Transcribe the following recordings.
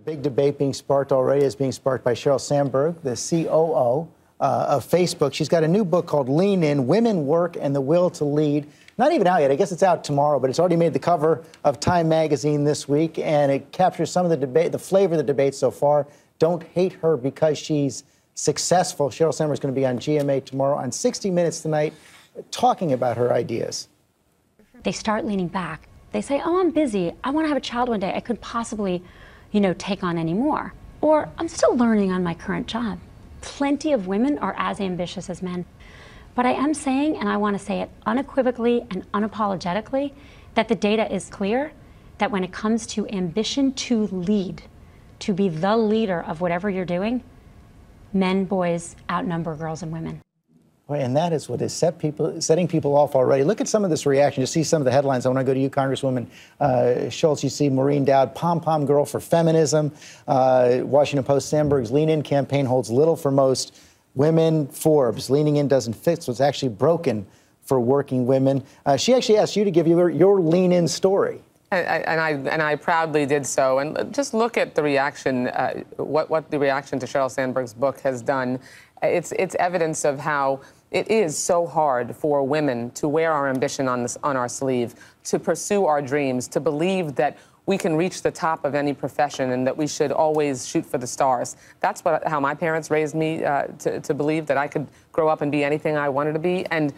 Big debate being sparked already is being sparked by Sheryl Sandberg, the COO of Facebook. She's got a new book called Lean In, Women, Work, and the Will to Lead. Not even out yet. I guess it's out tomorrow, but it's already made the cover of Time magazine this week, and it captures some of the debate, the flavor of the debate so far. Don't hate her because she's successful. Sheryl Sandberg is going to be on GMA tomorrow, on 60 Minutes tonight, talking about her ideas. They start leaning back. They say, oh, I'm busy. I want to have a child one day. I couldn't possibly, take on any more. Or I'm still learning on my current job. Plenty of women are as ambitious as men. But I am saying, and I want to say it unequivocally and unapologetically, that the data is clear that when it comes to ambition to lead, to be the leader of whatever you're doing, men, boys outnumber girls and women. And that is what is setting people off already. Look at some of this reaction. You see some of the headlines. I want to go to you, Congresswoman Schultz. You see Maureen Dowd, pom-pom girl for feminism. Washington Post, Sandberg's Lean In campaign holds little for most women. Forbes, leaning in doesn't fix what's actually broken for working women. She actually asked you to give your Lean In story. And I proudly did so. And just look at the reaction, what the reaction to Sheryl Sandberg's book has done. It's evidence of how it is so hard for women to wear our ambition on our sleeve, to pursue our dreams, to believe that we can reach the top of any profession and that we should always shoot for the stars. That's how my parents raised me to believe that I could grow up and be anything I wanted to be. And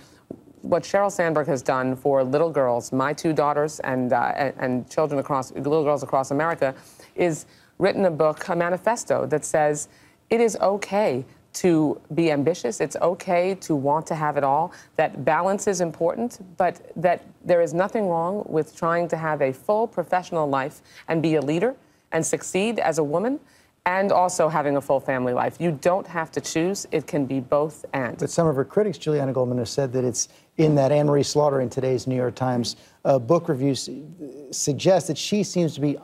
what Sheryl Sandberg has done for little girls, my two daughters and little girls across America, is written a book, a manifesto that says it is okay to be ambitious, it's okay to want to have it all, that balance is important, but that there is nothing wrong with trying to have a full professional life and be a leader and succeed as a woman, and also having a full family life. You don't have to choose. It can be both and. But some of her critics, Juliana Goldman, have said that it's in that Anne-Marie Slaughter in today's New York Times book reviews suggest that she seems to be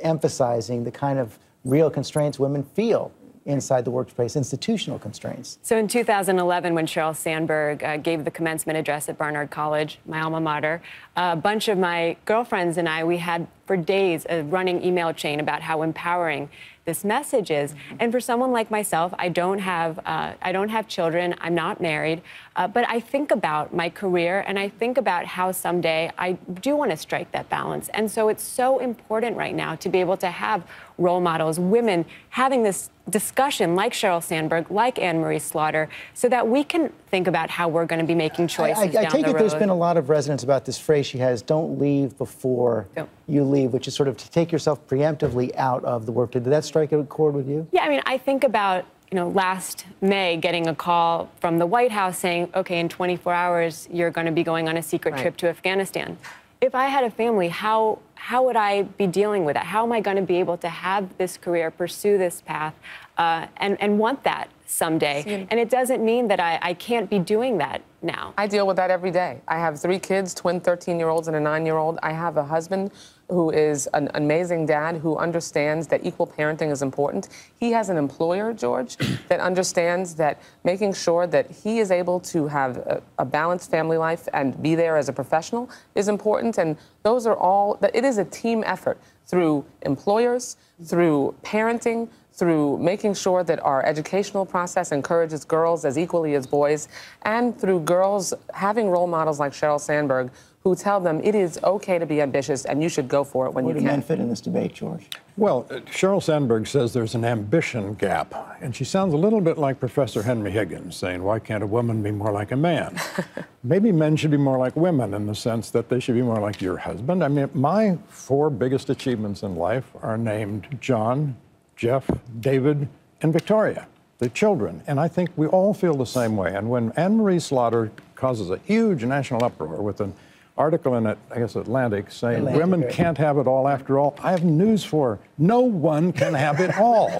emphasizing the kind of real constraints women feel inside the workplace, institutional constraints. So in 2011, when Sheryl Sandberg gave the commencement address at Barnard College, my alma mater, a bunch of my girlfriends and I, we had for days a running email chain about how empowering this message is. And for someone like myself, I don't have children, I'm not married, but I think about my career and I think about how someday I do want to strike that balance. And so it's so important right now to be able to have role models, women having this discussion like Sheryl Sandberg, like Anne-Marie Slaughter, so that we can think about how we're going to be making choices down the road. I take it there's been a lot of resonance about this phrase she has, don't leave before you leave, which is sort of to take yourself preemptively out of the work. Did that strike a chord with you? Yeah, I mean, I think about, last May getting a call from the White House saying, okay, in 24 hours, you're going to be going on a secret trip to Afghanistan. If I had a family, how would I be dealing with that? How am I going to be able to have this career, pursue this path, and want that someday? And it doesn't mean that I can't be doing that now. I deal with that every day. I have 3 kids, twin 13-year-olds and a 9-year-old. I have a husband who is an amazing dad who understands that equal parenting is important. He has an employer, George, that understands that making sure that he is able to have a balanced family life and be there as a professional is important. And those are all, it is a team effort through employers, through parenting, through making sure that our educational process encourages girls as equally as boys, and through girls having role models like Sheryl Sandberg who tell them it is okay to be ambitious and you should go for it when you can. Where do men fit in this debate, George? Well, Sheryl Sandberg says there's an ambition gap, and she sounds a little bit like Professor Henry Higgins saying, why can't a woman be more like a man? Maybe men should be more like women in the sense that they should be more like your husband. I mean, my 4 biggest achievements in life are named John, Jeff, David, and Victoria, the children. And I think we all feel the same way. And when Anne-Marie Slaughter causes a huge national uproar with an article in, I guess, Atlantic saying women can't have it all after all, I have news for her. No one can have it all.